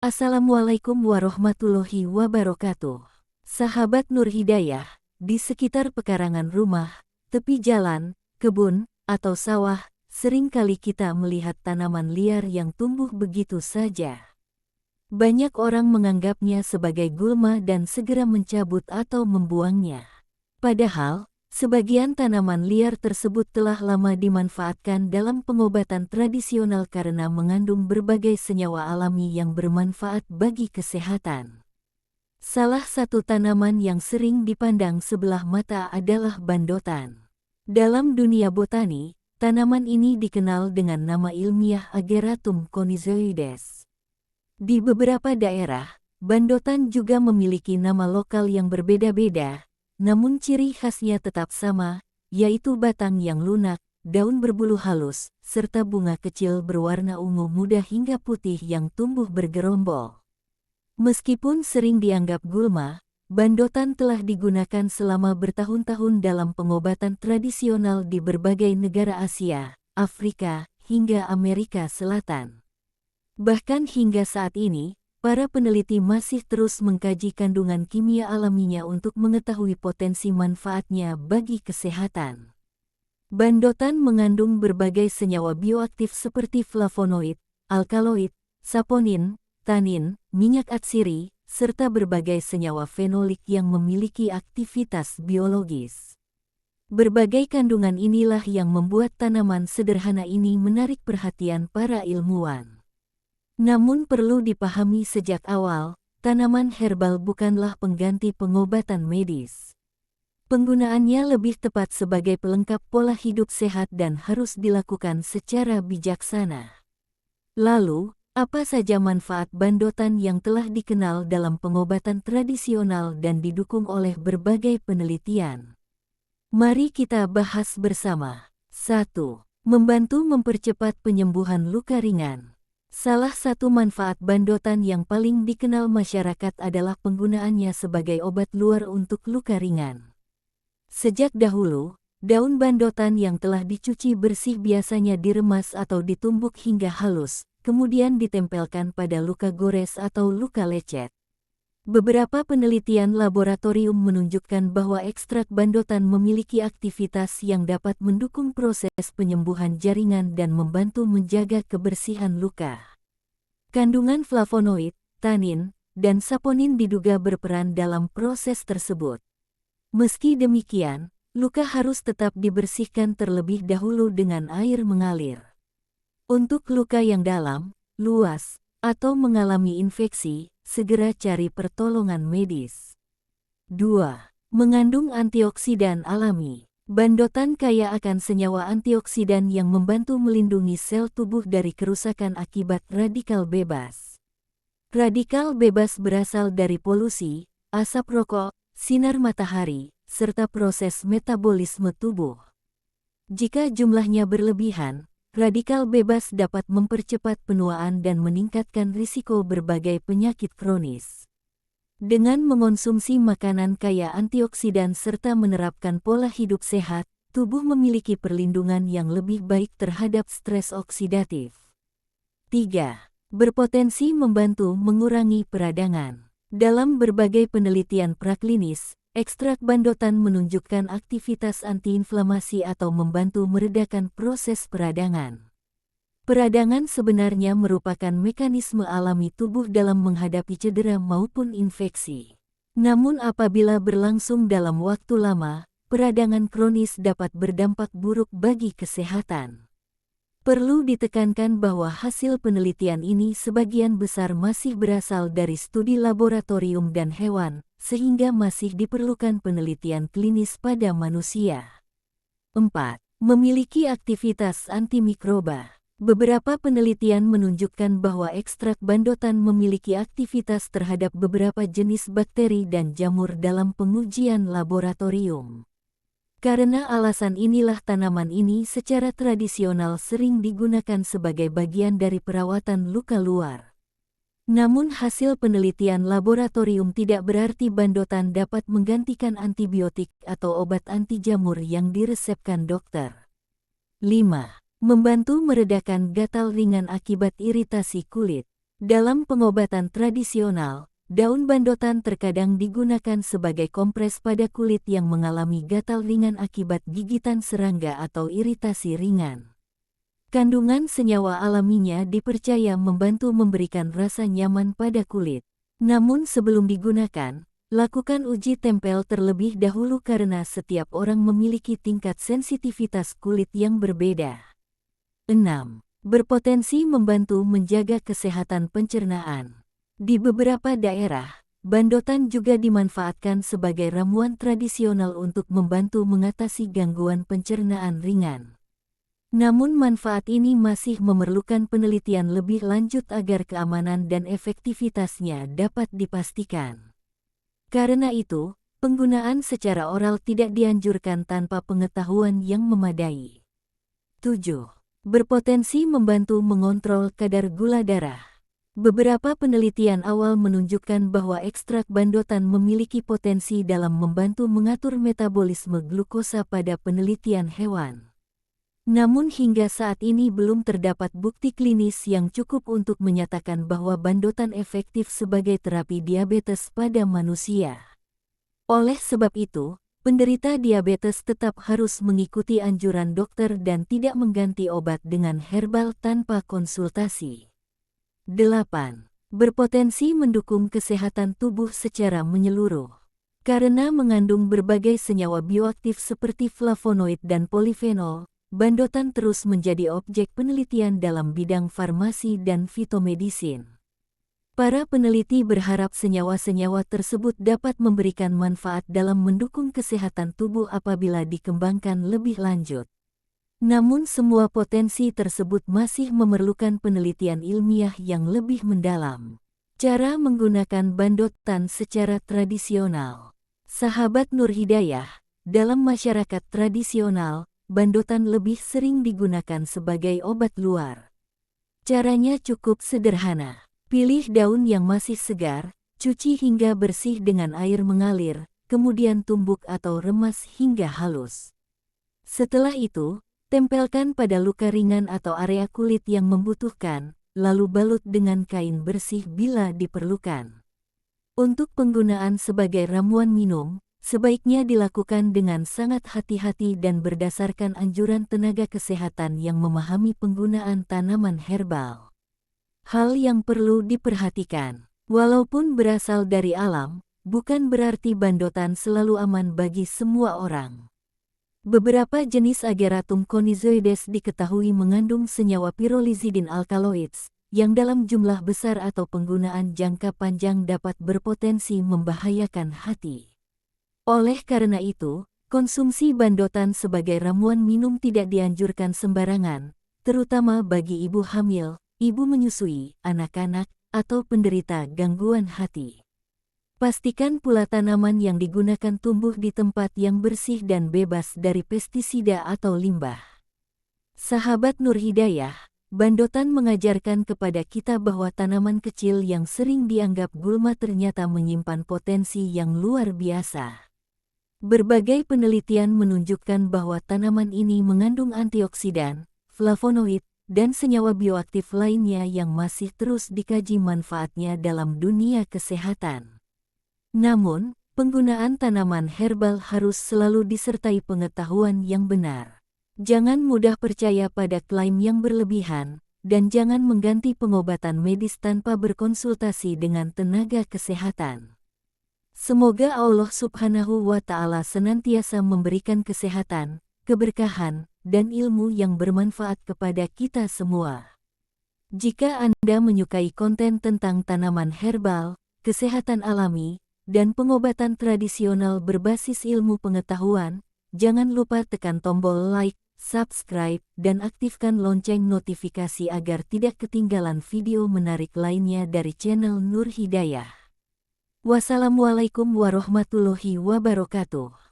Assalamualaikum warahmatullahi wabarakatuh. Sahabat Nur Hidayah, di sekitar pekarangan rumah, tepi jalan, kebun, atau sawah, seringkali kita melihat tanaman liar yang tumbuh begitu saja. Banyak orang menganggapnya sebagai gulma dan segera mencabut atau membuangnya. Padahal, sebagian tanaman liar tersebut telah lama dimanfaatkan dalam pengobatan tradisional karena mengandung berbagai senyawa alami yang bermanfaat bagi kesehatan. Salah satu tanaman yang sering dipandang sebelah mata adalah bandotan. Dalam dunia botani, tanaman ini dikenal dengan nama ilmiah Ageratum conizoides. Di beberapa daerah, bandotan juga memiliki nama lokal yang berbeda-beda. Namun ciri khasnya tetap sama, yaitu batang yang lunak, daun berbulu halus, serta bunga kecil berwarna ungu muda hingga putih yang tumbuh bergerombol. Meskipun sering dianggap gulma, bandotan telah digunakan selama bertahun-tahun dalam pengobatan tradisional di berbagai negara Asia, Afrika, hingga Amerika Selatan. Bahkan hingga saat ini, para peneliti masih terus mengkaji kandungan kimia alaminya untuk mengetahui potensi manfaatnya bagi kesehatan. Bandotan mengandung berbagai senyawa bioaktif seperti flavonoid, alkaloid, saponin, tanin, minyak atsiri, serta berbagai senyawa fenolik yang memiliki aktivitas biologis. Berbagai kandungan inilah yang membuat tanaman sederhana ini menarik perhatian para ilmuwan. Namun perlu dipahami sejak awal, tanaman herbal bukanlah pengganti pengobatan medis. Penggunaannya lebih tepat sebagai pelengkap pola hidup sehat dan harus dilakukan secara bijaksana. Lalu, apa saja manfaat bandotan yang telah dikenal dalam pengobatan tradisional dan didukung oleh berbagai penelitian? Mari kita bahas bersama. 1. Membantu mempercepat penyembuhan luka ringan. Salah satu manfaat bandotan yang paling dikenal masyarakat adalah penggunaannya sebagai obat luar untuk luka ringan. Sejak dahulu, daun bandotan yang telah dicuci bersih biasanya diremas atau ditumbuk hingga halus, kemudian ditempelkan pada luka gores atau luka lecet. Beberapa penelitian laboratorium menunjukkan bahwa ekstrak bandotan memiliki aktivitas yang dapat mendukung proses penyembuhan jaringan dan membantu menjaga kebersihan luka. Kandungan flavonoid, tanin, dan saponin diduga berperan dalam proses tersebut. Meski demikian, luka harus tetap dibersihkan terlebih dahulu dengan air mengalir. Untuk luka yang dalam, luas, atau mengalami infeksi, segera cari pertolongan medis. 2. Mengandung antioksidan alami. Bandotan kaya akan senyawa antioksidan yang membantu melindungi sel tubuh dari kerusakan akibat radikal bebas. Radikal bebas berasal dari polusi, asap rokok, sinar matahari, serta proses metabolisme tubuh. Jika jumlahnya berlebihan, radikal bebas dapat mempercepat penuaan dan meningkatkan risiko berbagai penyakit kronis. Dengan mengonsumsi makanan kaya antioksidan serta menerapkan pola hidup sehat, tubuh memiliki perlindungan yang lebih baik terhadap stres oksidatif. 3. Berpotensi membantu mengurangi peradangan. Dalam berbagai penelitian praklinis, ekstrak bandotan menunjukkan aktivitas antiinflamasi atau membantu meredakan proses peradangan. Peradangan sebenarnya merupakan mekanisme alami tubuh dalam menghadapi cedera maupun infeksi. Namun apabila berlangsung dalam waktu lama, peradangan kronis dapat berdampak buruk bagi kesehatan. Perlu ditekankan bahwa hasil penelitian ini sebagian besar masih berasal dari studi laboratorium dan hewan, sehingga masih diperlukan penelitian klinis pada manusia. 4. Memiliki aktivitas antimikroba. Beberapa penelitian menunjukkan bahwa ekstrak bandotan memiliki aktivitas terhadap beberapa jenis bakteri dan jamur dalam pengujian laboratorium. Karena alasan inilah tanaman ini secara tradisional sering digunakan sebagai bagian dari perawatan luka luar. Namun hasil penelitian laboratorium tidak berarti bandotan dapat menggantikan antibiotik atau obat anti jamur yang diresepkan dokter. 5. Membantu meredakan gatal ringan akibat iritasi kulit. Dalam pengobatan tradisional, daun bandotan terkadang digunakan sebagai kompres pada kulit yang mengalami gatal ringan akibat gigitan serangga atau iritasi ringan. Kandungan senyawa alaminya dipercaya membantu memberikan rasa nyaman pada kulit. Namun sebelum digunakan, lakukan uji tempel terlebih dahulu karena setiap orang memiliki tingkat sensitivitas kulit yang berbeda. 6. Berpotensi membantu menjaga kesehatan pencernaan. Di beberapa daerah, bandotan juga dimanfaatkan sebagai ramuan tradisional untuk membantu mengatasi gangguan pencernaan ringan. Namun manfaat ini masih memerlukan penelitian lebih lanjut agar keamanan dan efektivitasnya dapat dipastikan. Karena itu, penggunaan secara oral tidak dianjurkan tanpa pengetahuan yang memadai. 7. Berpotensi membantu mengontrol kadar gula darah. Beberapa penelitian awal menunjukkan bahwa ekstrak bandotan memiliki potensi dalam membantu mengatur metabolisme glukosa pada penelitian hewan. Namun hingga saat ini belum terdapat bukti klinis yang cukup untuk menyatakan bahwa bandotan efektif sebagai terapi diabetes pada manusia. Oleh sebab itu, penderita diabetes tetap harus mengikuti anjuran dokter dan tidak mengganti obat dengan herbal tanpa konsultasi. 8. Berpotensi mendukung kesehatan tubuh secara menyeluruh. Karena mengandung berbagai senyawa bioaktif seperti flavonoid dan polifenol, bandotan terus menjadi objek penelitian dalam bidang farmasi dan fitomedisin. Para peneliti berharap senyawa-senyawa tersebut dapat memberikan manfaat dalam mendukung kesehatan tubuh apabila dikembangkan lebih lanjut. Namun semua potensi tersebut masih memerlukan penelitian ilmiah yang lebih mendalam. Cara menggunakan bandotan secara tradisional. Sahabat Nur Hidayah, dalam masyarakat tradisional, bandotan lebih sering digunakan sebagai obat luar. Caranya cukup sederhana. Pilih daun yang masih segar, cuci hingga bersih dengan air mengalir, kemudian tumbuk atau remas hingga halus. Setelah itu, tempelkan pada luka ringan atau area kulit yang membutuhkan, lalu balut dengan kain bersih bila diperlukan. Untuk penggunaan sebagai ramuan minum, sebaiknya dilakukan dengan sangat hati-hati dan berdasarkan anjuran tenaga kesehatan yang memahami penggunaan tanaman herbal. Hal yang perlu diperhatikan, walaupun berasal dari alam, bukan berarti bandotan selalu aman bagi semua orang. Beberapa jenis Ageratum conizoides diketahui mengandung senyawa pyrrolizidin alkaloids, yang dalam jumlah besar atau penggunaan jangka panjang dapat berpotensi membahayakan hati. Oleh karena itu, konsumsi bandotan sebagai ramuan minum tidak dianjurkan sembarangan, terutama bagi ibu hamil, ibu menyusui, anak-anak, atau penderita gangguan hati. Pastikan pula tanaman yang digunakan tumbuh di tempat yang bersih dan bebas dari pestisida atau limbah. Sahabat Nur Hidayah, bandotan mengajarkan kepada kita bahwa tanaman kecil yang sering dianggap gulma ternyata menyimpan potensi yang luar biasa. Berbagai penelitian menunjukkan bahwa tanaman ini mengandung antioksidan, flavonoid, dan senyawa bioaktif lainnya yang masih terus dikaji manfaatnya dalam dunia kesehatan. Namun, penggunaan tanaman herbal harus selalu disertai pengetahuan yang benar. Jangan mudah percaya pada klaim yang berlebihan, dan jangan mengganti pengobatan medis tanpa berkonsultasi dengan tenaga kesehatan. Semoga Allah Subhanahu wa Ta'ala senantiasa memberikan kesehatan, keberkahan, dan ilmu yang bermanfaat kepada kita semua. Jika Anda menyukai konten tentang tanaman herbal, kesehatan alami, dan pengobatan tradisional berbasis ilmu pengetahuan, jangan lupa tekan tombol like, subscribe, dan aktifkan lonceng notifikasi agar tidak ketinggalan video menarik lainnya dari channel Nur Hidayah. Wassalamualaikum warahmatullahi wabarakatuh.